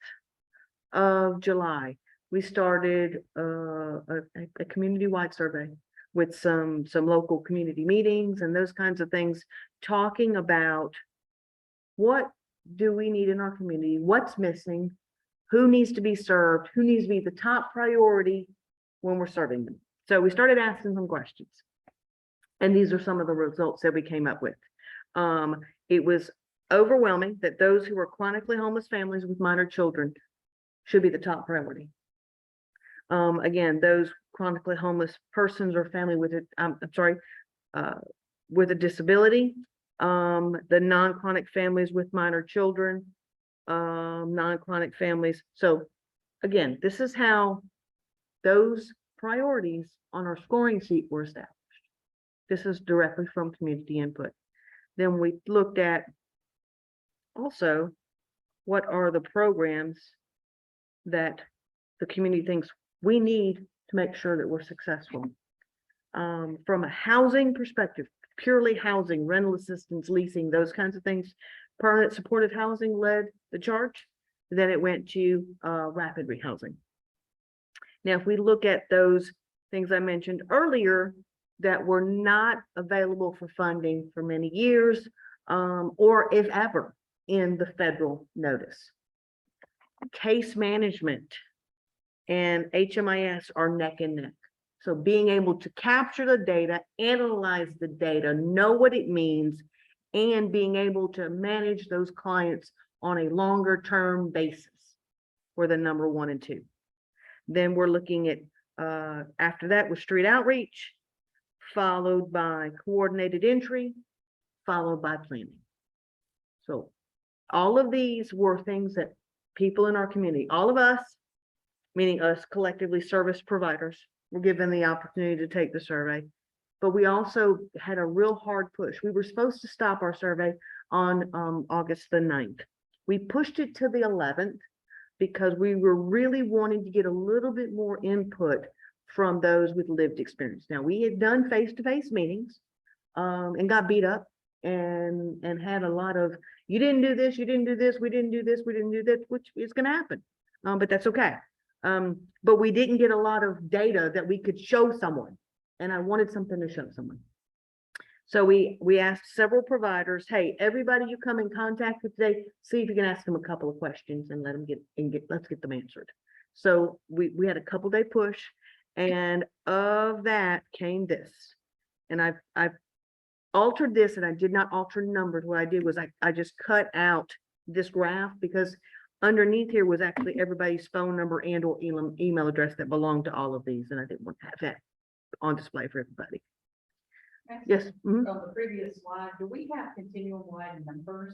of July, we started a community-wide survey with some local community meetings and those kinds of things, talking about what do we need in our community, what's missing, who needs to be served, who needs to be the top priority when we're serving them. So we started asking some questions, and these are some of the results that we came up with. it was overwhelming that those who are chronically homeless families with minor children should be the top priority. Again, those chronically homeless persons or family with with a disability, the non-chronic families with minor children, non-chronic families. So again, this is how those priorities on our scoring sheet were established. This is directly from community input. Then we looked at also what are the programs that the community thinks we need to make sure that we're successful. From a housing perspective, purely housing, rental assistance, leasing, those kinds of things, permanent supportive housing led the charge. Then it went to rapid rehousing. Now, if we look at those things I mentioned earlier that were not available for funding for many years, or if ever in the federal notice, case management and HMIS are neck and neck. So being able to capture the data, analyze the data, know what it means, and being able to manage those clients on a longer term basis were the number 1 and 2. Then we're looking at, after that was street outreach, followed by coordinated entry, followed by planning. So all of these were things that people in our community, all of us, meaning us collectively service providers, were given the opportunity to take the survey. But we also had a real hard push. We were supposed to stop our survey on August the 9th. We pushed it to the 11th because we were really wanting to get a little bit more input from those with lived experience. Now, we had done face-to-face meetings and got beat up and had a lot of, you didn't do this, you didn't do this, we didn't do this, we didn't do that, which is going to happen. But that's okay. But we didn't get a lot of data that we could show someone. And I wanted something to show someone. So we asked several providers, hey, everybody you come in contact with today, see if you can ask them a couple of questions and let them let's get them answered. So we had a couple day push, and of that came this. And I've altered this, and I did not alter numbers. What I did was I just cut out this graph because underneath here was actually everybody's phone number and or email address that belonged to all of these. And I didn't want to have that on display for everybody. Yes. On the previous slide, do we have continuum wide numbers?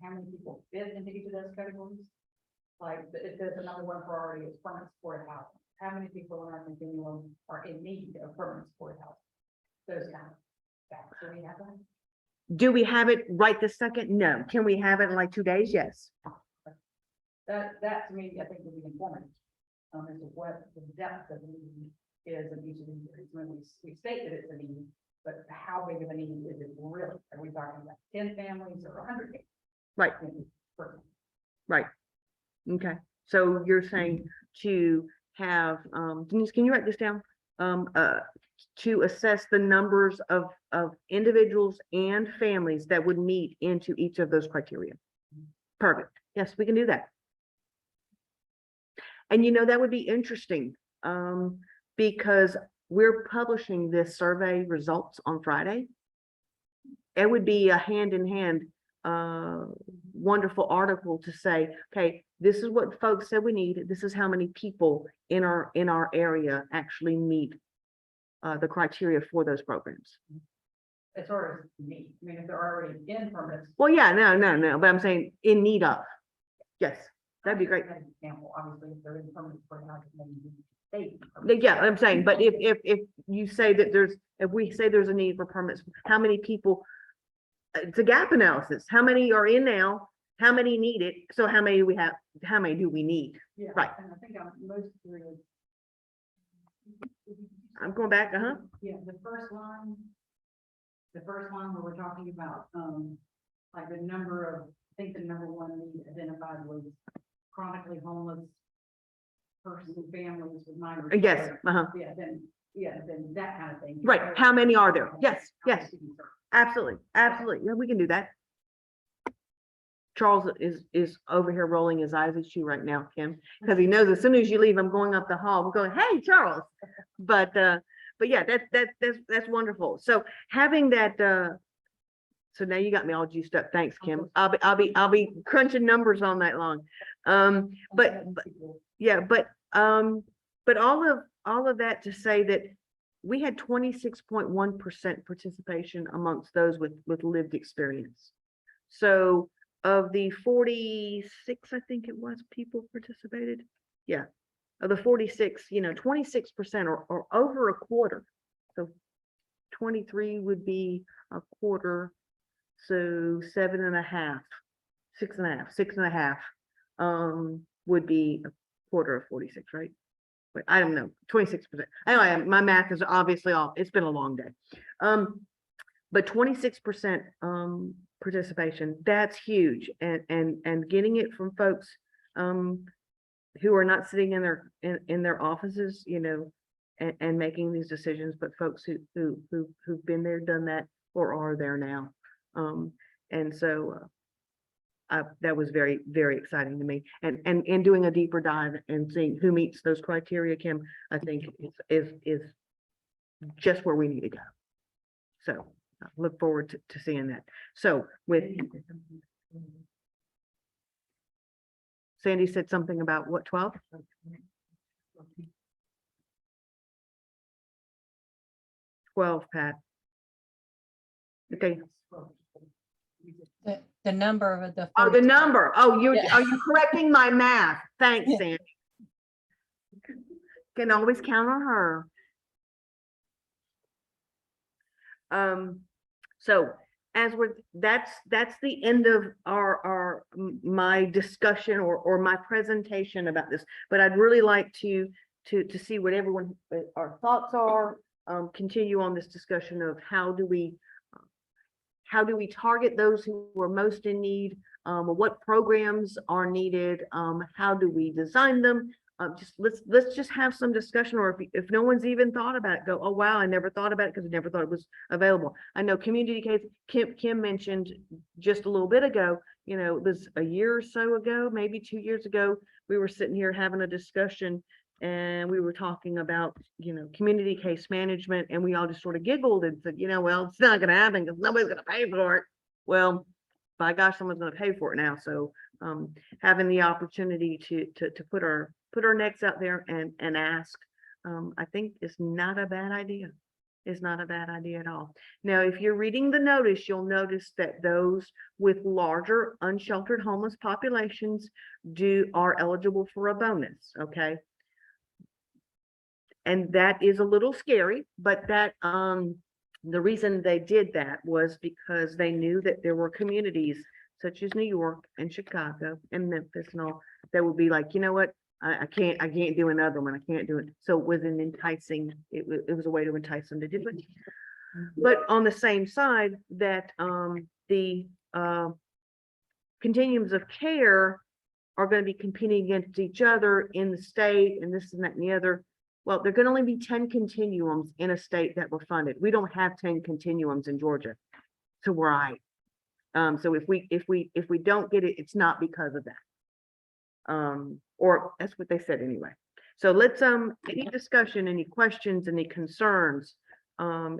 How many people fit into each of those categories? Like, if there's another one priority, it's permanent supportive housing. How many people in our continuum are in need of permanent supportive housing? Those kind of facts. Do we have that? Do we have it right this second? No. Can we have it in like 2 days? Yes. That to me, I think would be informative. As to what the depth of the need is in each of these areas. When we state that it's a need, but how big of a need is it really? Are we talking about 10 families or 100 families? Right. Right. Okay. So you're saying to have, Denise, can you write this down? To assess the numbers of individuals and families that would meet into each of those criteria. Perfect. Yes, we can do that. And that would be interesting because we're publishing this survey results on Friday. It would be a hand-in-hand wonderful article to say, okay, this is what folks said we need. This is how many people in our area actually meet the criteria for those programs. As far as need, I mean, if they're already in permanent. Well, yeah, no, but I'm saying in need of. Yes, that'd be great. Example, obviously, if they're in permanent supportive housing, then Yeah, I'm saying, but if you say that if we say there's a need for permits, how many people, it's a gap analysis. How many are in now? How many need it? So how many do we have? How many do we need? yeah, Right. And I think I'm most curious. I'm going back, Yeah, the first line where we're talking about, like the number of, I think the number 1 need identified was chronically homeless person, families with minor. Yes, children. Then that kind of thing. Right. How many are there? Yes, How many yes. students are- Absolutely. Yeah, we can do that. Charles is over here rolling his eyes at you right now, Kim, because he knows as soon as you leave, I'm going up the hall. We're going, hey, Charles. But yeah, that's wonderful. So having that So now you got me all juiced up. Thanks, Kim. I'll be crunching numbers all night long. But yeah, but all of that to say that we had 26.1% participation amongst those with lived experience. So of the 46, I think it was, people participated. Yeah, of the 46, 26% or over a quarter. So 23 would be a quarter. So 7.5, 6.5, would be a quarter of 46, right? But I don't know, 26%. Anyway, my math is obviously off. It's been a long day. But 26% participation, that's huge. And getting it from folks who are not sitting in their offices, and making these decisions, but folks who've been there, done that, or are there now. And so that was very, very exciting to me. And doing a deeper dive and seeing who meets those criteria, Kim, I think is just where we need to go. So I look forward to seeing that. So with Sandy said something about what, 12? Pat. Okay. The number of the. Oh, the number. Oh, are you correcting my math? Thanks, Sandy. Can always count on her. So as that's the end of my discussion or my presentation about this, but I'd really like to see what everyone, our thoughts are, continue on this discussion of how do we target those who are most in need, what programs are needed, how do we design them. Just let's just have some discussion, or if no one's even thought about it, go, oh wow, I never thought about it because I never thought it was available. I know community case, Kim mentioned just a little bit ago, it was a year or so ago, maybe 2 years ago, we were sitting here having a discussion and we were talking about, community case management, and we all just sort of giggled and said, well, it's not going to happen because nobody's going to pay for it. Well, by gosh, someone's going to pay for it now. So having the opportunity to put our necks out there and ask, I think is not a bad idea. Is not a bad idea at all. Now, if you're reading the notice, you'll notice that those with larger unsheltered homeless populations are eligible for a bonus. Okay. And that is a little scary, but that the reason they did that was because they knew that there were communities such as New York and Chicago and Memphis and all that would be like, you know what, I can't do another one. I can't do it. So it was an enticing, it was a way to entice them to do it. But on the same side that the continuums of care are going to be competing against each other in the state and this and that and the other. Well, there can only be 10 continuums in a state that were funded. We don't have 10 continuums in Georgia. So we're right. So if we don't get it, it's not because of that. Or that's what they said anyway. So let's any discussion, any questions, any concerns,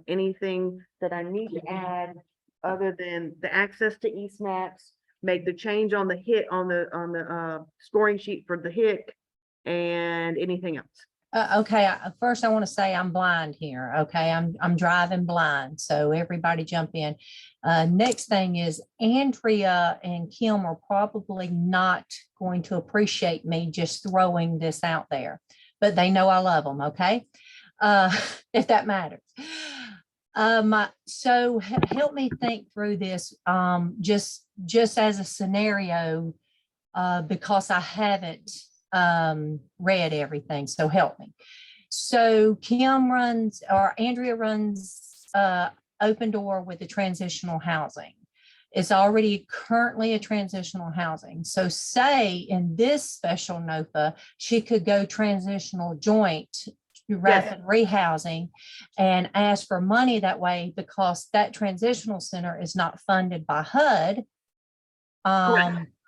anything that I need to add other than the access to eSnaps, make the change on the HIT on the scoring sheet for the HIT, and anything else. Okay, first I want to say I'm blind here. Okay, I'm driving blind, so everybody jump in. Next thing is Andrea and Kim are probably not going to appreciate me just throwing this out there, but they know I love them. Okay, if that matters. So help me think through this, just as a scenario, because I haven't read everything, so help me. So Andrea runs Open Door with the transitional housing. It's already currently a transitional housing. So say in this special NOFA, she could go transitional joint rapid rehousing and ask for money that way, because that transitional center is not funded by HUD.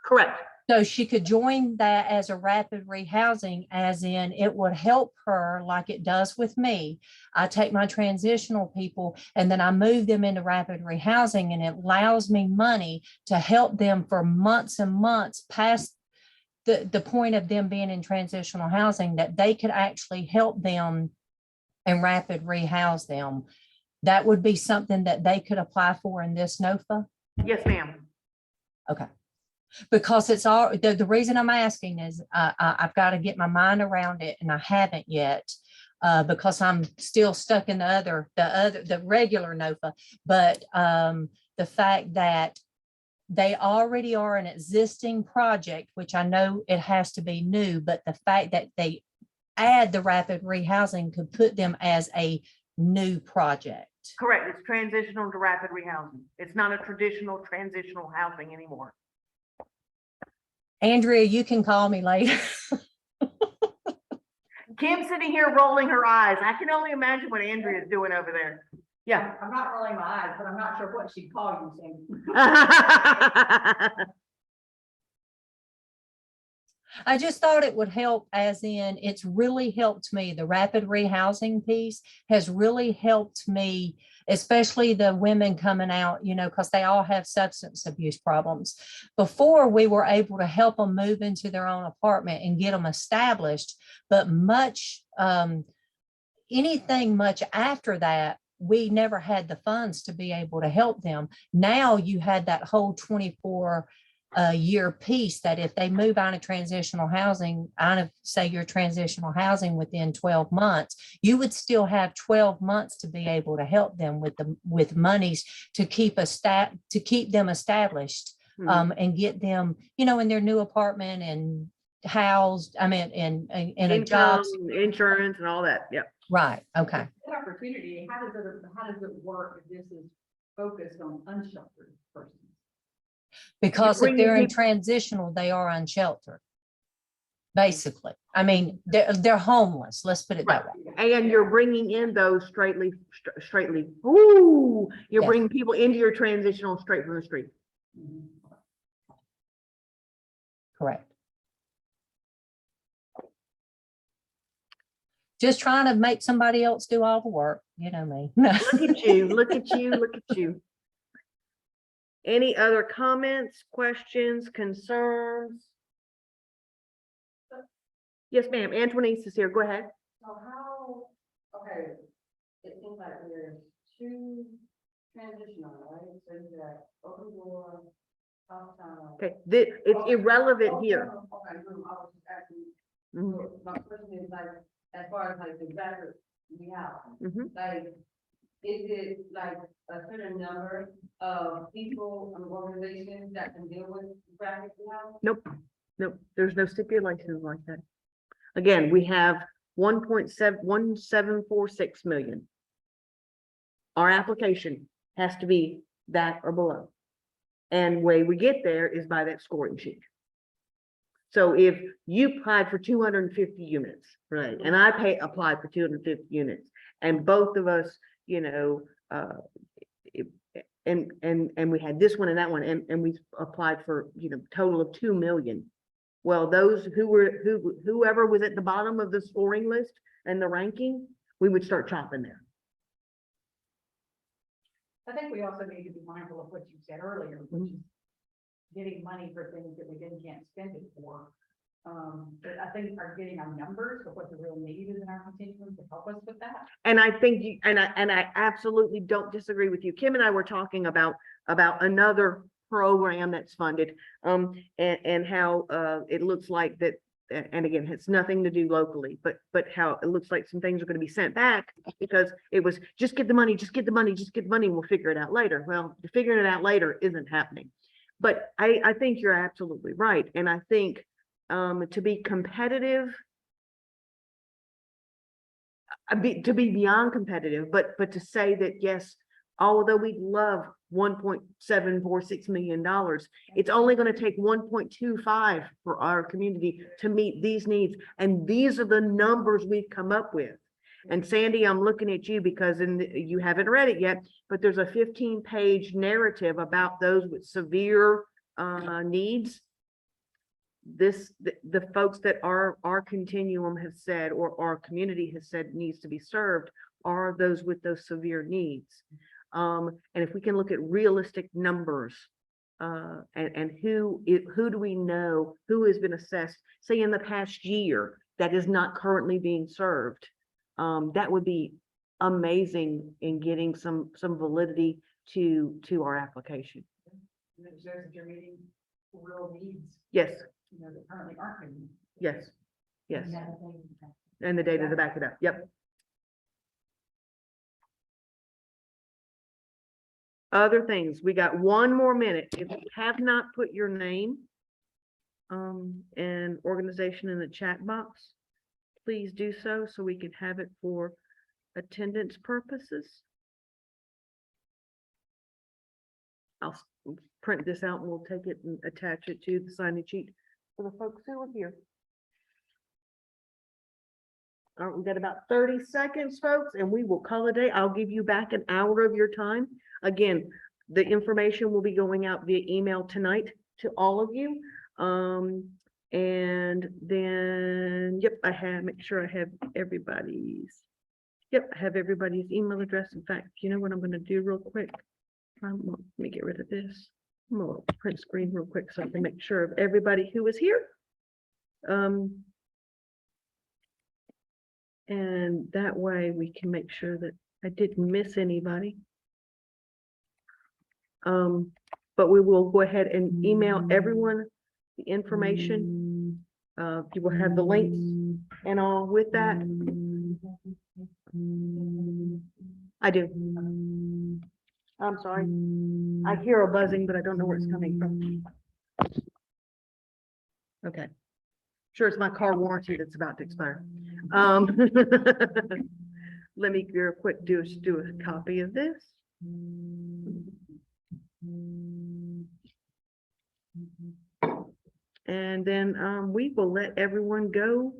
Correct. So she could join that as a rapid rehousing, as in it would help her like it does with me. I take my transitional people and then I move them into rapid rehousing, and it allows me money to help them for months and months past the point of them being in transitional housing, that they could actually help them and rapid rehouse them. That would be something that they could apply for in this NOFA. Yes, ma'am. Okay. Because it's all, the reason I'm asking is I've got to get my mind around it, and I haven't yet because I'm still stuck in the regular NOFA. But the fact that they already are an existing project, which I know it has to be new, but the fact that they add the rapid rehousing could put them as a new project. Correct. It's transitional to rapid rehousing. It's not a traditional transitional housing anymore. Andrea, you can call me later. Kim's sitting here rolling her eyes. I can only imagine what Andrea's doing over there. Yeah. I'm not rolling my eyes, but I'm not sure what she'd call you, Sandy. I just thought it would help, as in it's really helped me. The rapid rehousing piece has really helped me, especially the women coming out, you know, because they all have substance abuse problems. Before, we were able to help them move into their own apartment and get them established, but anything much after that, we never had the funds to be able to help them. Now you had that whole 24-year piece that if they move out of transitional housing, out of say your transitional housing within 12 months, you would still have 12 months to be able to help them with monies to keep them established and get them, you know, in their new apartment and housed, I mean, in a job. Insurance and all that. Yeah. Right. Okay. That opportunity, how does it work if this is focused on unsheltered persons? Because if bringing they're in people- transitional, they are unsheltered. Basically, I mean, they're homeless. Let's put it that way. And you're bringing in those ooh, you're Yes. bringing people into your transitional straight from the street. Correct. Just trying to make somebody else do all the work. You know me. Look at you, look at you, look at you. Any other comments, questions, concerns? Yes, ma'am. Antoinette is here. Go ahead. So how, okay, it seems like there's two transitional, right? So you got open door, top-town. Okay, it's irrelevant here. Okay, I was just asking, Mhm, so my question is like, as far as like the rapid rehousing, mhm. like, is it like a certain number of people and organizations that can deal with rapid rehousing? Nope, there's no stipulations like that. Again, we have 1.1746 million. Our application has to be that or below. And way we get there is by that scoring sheet. So if you applied for 250 units, right, and I applied for 250 units, and both of us, you know, and we had this one and that one, and we applied for, you know, total of 2 million. Well, those whoever was at the bottom of the scoring list and the ranking, we would start chopping there. I think we also need to be mindful of what you said earlier, which is getting money for things that we then can't spend it for. But I think are getting our numbers of what the real need is in our continuum to help us with that. And I think and I absolutely don't disagree with you. Kim and I were talking about another program that's funded, and how it looks like that, and again, it's nothing to do locally, but how it looks like some things are going to be sent back because it was just get the money, just get the money, just get the money, and we'll figure it out later. Well, figuring it out later isn't happening. But I think you're absolutely right, and I think to be competitive, to be beyond competitive, but to say that yes, although we'd love $1.746 million, it's only going to take 1.25 for our community to meet these needs. And these are the numbers we've come up with. And Sandy, I'm looking at you because you haven't read it yet, but there's a 15-page narrative about those with severe needs. the folks that our continuum has said, or our community has said needs to be served are those with those severe needs. And if we can look at realistic numbers, and who do we know who has been assessed, say in the past year, that is not currently being served, that would be amazing in getting some validity to our application. And it shows that you're meeting real needs, Yes, that currently aren't meeting. yes, yes. And that thing- And the data to back it up. Yep. Other things, we got one more minute. If you have not put your name and organization in the chat box, please do so we can have it for attendance purposes. I'll print this out and we'll take it and attach it to the sign-in sheet for the folks who are here. All right, we've got about 30 seconds, folks, and we will call it a day. I'll give you back an hour of your time. Again, the information will be going out via email tonight to all of you. And then, yep, make sure I have everybody's, yep, I have everybody's email address. In fact, you know what I'm gonna do real quick? Let me get rid of this. I'm gonna print screen real quick so I can make sure of everybody who is here. And that way we can make sure that I didn't miss anybody. But we will go ahead and email everyone the information. You will have the links and all with that. I do. I'm sorry. I hear a buzzing, but I don't know where it's coming from. Okay. Sure, it's my car warranty that's about to expire. Let me real quick do a copy of this. And then we will let everyone go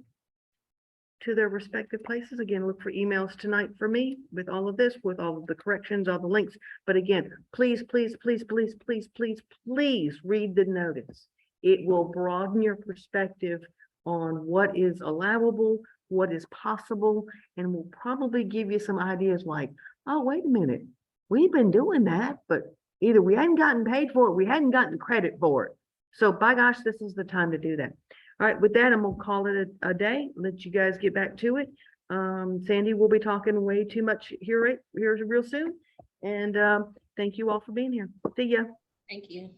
to their respective places. Again, look for emails tonight for me with all of this, with all of the corrections, all the links. But again, please, please, please, please, please, please, please read the notice. It will broaden your perspective on what is allowable, what is possible, and will probably give you some ideas like, oh, wait a minute, we've been doing that, but either we hadn't gotten paid for it, we hadn't gotten credit for it. So by gosh, this is the time to do that. All right, with that, I'm gonna call it a day, let you guys get back to it. Sandy will be talking way too much here real soon. And thank you all for being here. See ya. Thank you.